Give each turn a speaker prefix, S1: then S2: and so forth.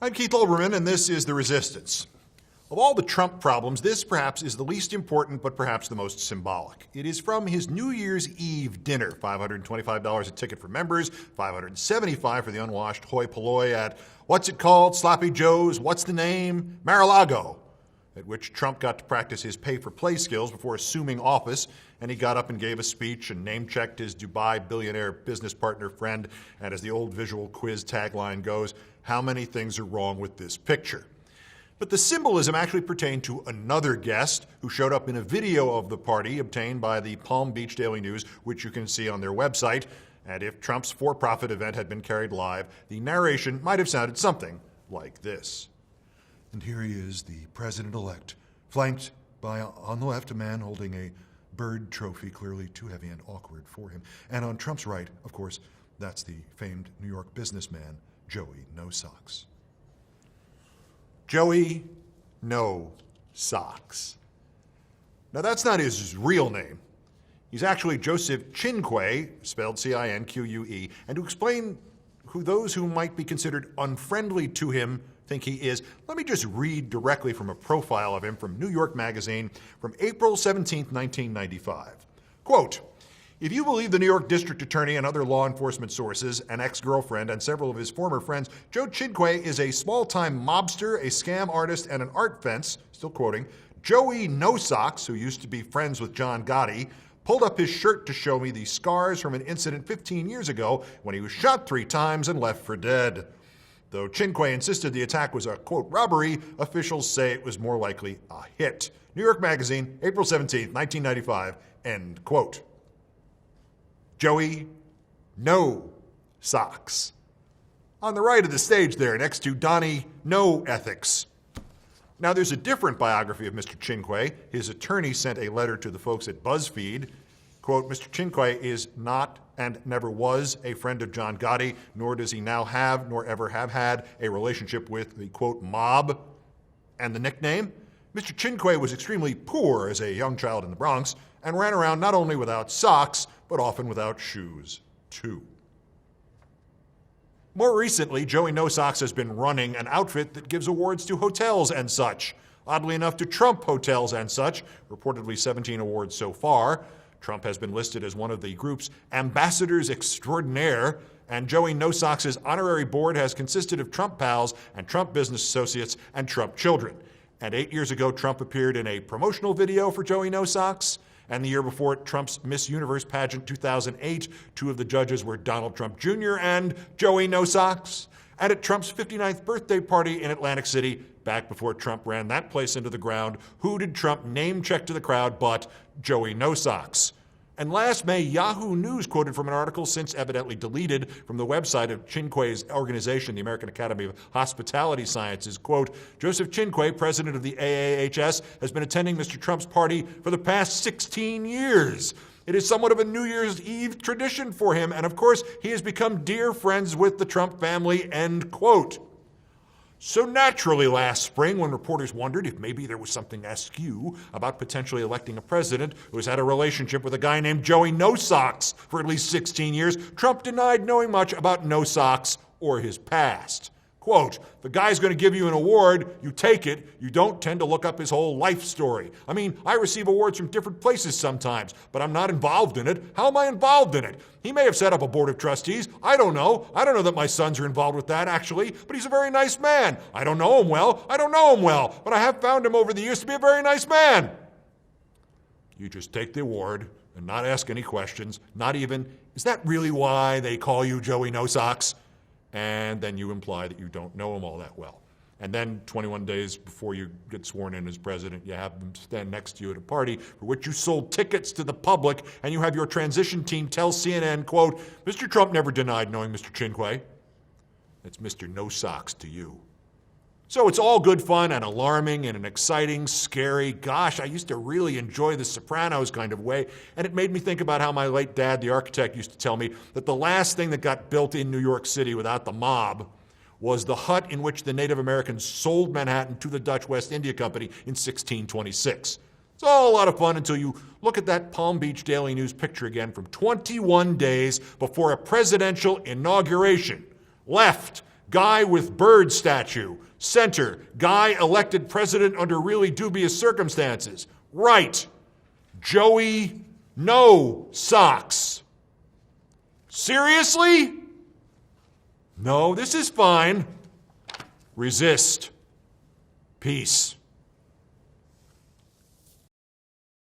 S1: I'm Keith Olbermann, and this is The Resistance. Of all the Trump problems, this perhaps is the least important, but perhaps the most symbolic. It is from his New Year's Eve dinner, $525 a ticket for members, $575 for the unwashed hoi polloi at, what's it called, Sloppy Joe's, what's the name, Mar-a-Lago, at which Trump got to practice his pay-for-play skills before assuming office, and he got up and gave a speech and name-checked his Dubai billionaire business partner friend, and as the old visual quiz tagline goes, how many things are wrong with this picture? But the symbolism actually pertained to another guest who showed up in a video of the party obtained by the Palm Beach Daily News, which you can see on their website. And if Trump's for-profit event had been carried live, the narration might have sounded something like this.
S2: And here he is, the president-elect, flanked by, on the left, a man holding a bird trophy, clearly too heavy and awkward for him. And on Trump's right, of course, that's the famed New York businessman, Joey No Socks.
S1: Joey No Socks. Now, that's not his real name. He's actually Joseph Chinque, spelled C-I-N-Q-U-E. And to explain who those who might be considered unfriendly to him think he is, let me just read directly from a profile of him from New York Magazine from April 17, 1995. Quote, if you believe the New York District Attorney and other law enforcement sources, an ex-girlfriend and several of his former friends, Joe Chinque is a small-time mobster, a scam artist, and an art fence, still quoting, Joey No Socks, who used to be friends with John Gotti, pulled up his shirt to show me the scars from an incident 15 years ago when he was shot 3 times and left for dead. Though Chinque insisted the attack was a, quote, robbery, officials say it was more likely a hit. New York Magazine, April 17, 1995, end quote. Joey No Socks. On the right of the stage there, next to Donnie No Ethics. Now, there's a different biography of Mr. Chinque. His attorney sent a letter to the folks at BuzzFeed. Quote, Mr. Chinque is not and never was a friend of John Gotti, nor does he now have, nor ever have had, a relationship with the, quote, mob. And the nickname? Mr. Chinque was extremely poor as a young child in the Bronx and ran around not only without socks, but often without shoes, too. More recently, Joey No Socks has been running an outfit that gives awards to hotels and such. Oddly enough, to Trump hotels and such, reportedly 17 awards so far. Trump has been listed as one of the group's ambassadors extraordinaire, and Joey No Socks' honorary board has consisted of Trump pals and Trump business associates and Trump children. And 8 years ago, Trump appeared in a promotional video for Joey No Socks. And the year before it, Trump's Miss Universe pageant 2008, 2 of the judges were Donald Trump Jr. and Joey No Socks. And at Trump's 59th birthday party in Atlantic City, back before Trump ran that place into the ground, who did Trump name check to the crowd but Joey No Socks? And last May, Yahoo News quoted from an article since evidently deleted from the website of Chinque's organization, the American Academy of Hospitality Sciences, quote, Joseph Chinque, president of the AAHS, has been attending Mr. Trump's party for the past 16 years. It is somewhat of a New Year's Eve tradition for him, and of course, he has become dear friends with the Trump family, end quote. So naturally last spring, when reporters wondered if maybe there was something askew about potentially electing a president who has had a relationship with a guy named Joey No Socks for at least 16 years, Trump denied knowing much about No Socks or his past. Quote, the guy's going to give you an award, you take it, you don't tend to look up his whole life story. I mean, I receive awards from different places sometimes, but I'm not involved in it. How am I involved in it? He may have set up a board of trustees. I don't know. I don't know that my sons are involved with that, actually, but he's a very nice man. I don't know him well. But I have found him over the years to be a very nice man. You just take the award and not ask any questions, not even, is that really why they call you Joey No Socks? And then you imply that you don't know him all that well. And then 21 days before you get sworn in as president, you have them stand next to you at a party for which you sold tickets to the public, and you have your transition team tell CNN, quote, Mr. Trump never denied knowing Mr. Chinque. That's Mr. No Socks to you. So it's all good fun and alarming and an exciting, scary, gosh, I used to really enjoy The Sopranos kind of way. And it made me think about how my late dad, the architect, used to tell me that the last thing that got built in New York City without the mob was the hut in which the Native Americans sold Manhattan to the Dutch West India Company in 1626. It's all a lot of fun until you look at that Palm Beach Daily News picture again from 21 days before a presidential inauguration. Left Guy with bird statue. Center, guy elected president under really dubious circumstances. Right, Joey, no socks. Seriously? No, this is fine. Resist. Peace.